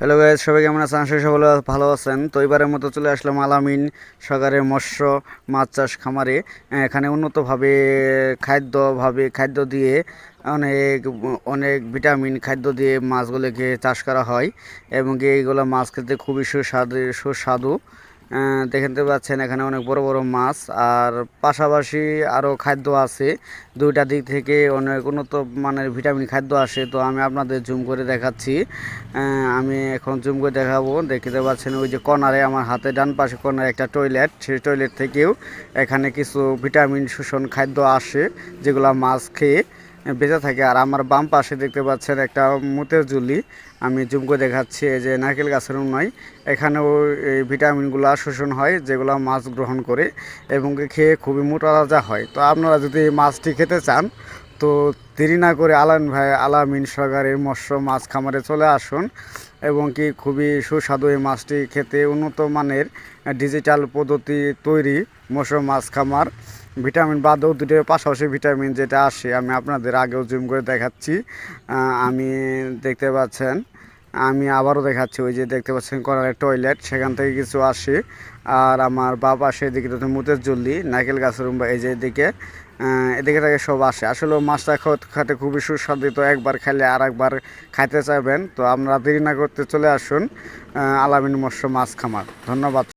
Hello guys, সবাই কেমন আছেন? আশা করি সকলে ভালো আছেন। তো এবারের মতো চলে আসলাম আলামিন সরকারের মৎস্য মাছ চাষ খামারে। এখানে উন্নতভাবে খাদ্য দিয়ে অনেক অনেক ভিটামিন খাদ্য দিয়ে মাছগুলোকে চাষ করা হয় এবং কি এইগুলো মাছ খেতে খুবই সুস্বাদু। দেখতে পাচ্ছেন এখানে অনেক বড় বড় মাছ, আর পাশাপাশি আরও খাদ্য আছে। দুইটা দিক থেকে অনেক উন্নত মানের ভিটামিন খাদ্য আসে। তো আমি আপনাদের জুম করে দেখাচ্ছি। আমি এখন জুম করে দেখাবো। দেখতে পাচ্ছেন ওই যে কর্নারে, আমার হাতে ডান পাশে কর্নারে একটা টয়লেট, সেই টয়লেট থেকেও এখানে কিছু ভিটামিন শোষণ খাদ্য আসে, যেগুলো মাছ খেয়ে বেঁচে থাকে। আর আমার বাম পাশে দেখতে পাচ্ছেন একটা মুতের ঝুলি, আমি জুম করে দেখাচ্ছি। এই যে নারকেল গাছের নয়, এখানেও এই ভিটামিনগুলো শোষণ হয়, যেগুলো মাছ গ্রহণ করে এবং খেয়ে খুবই মোটা তাজা হয়। তো আপনারা যদি এই মাছটি খেতে চান, তো দেরি না করে আলামিন সরকারের মৎস্য মাছ খামারে চলে আসুন এবং কি খুবই সুস্বাদু এই মাছটি খেতে। উন্নত মানের ডিজিটাল পদ্ধতি তৈরি মৎস্য মাছ খামার। ভিটামিন বাদেও দুটোর পাশাপাশি ভিটামিন যেটা আসে, আমি আপনাদের আগেও জুম করে দেখাচ্ছি। আমি দেখতে পাচ্ছেন, আমি আবারও দেখাচ্ছি। ওই যে দেখতে পাচ্ছেন কর্নারের টয়লেট, সেখান থেকে কিছু আসে। আর আমার বা পাশে এদিকে তো মুতের জল্লি, নারকেল গাছের এই যে এদিকে থেকে সব আসে। আসলে মাছটা খেতে খুবই সুস্বাদু। তো একবার খেলে আর একবার খাইতে চাইবেন। তো আমরা দেরি না করতে চলে আসুন আলামিন মৎস্য মাছ খামার। ধন্যবাদ।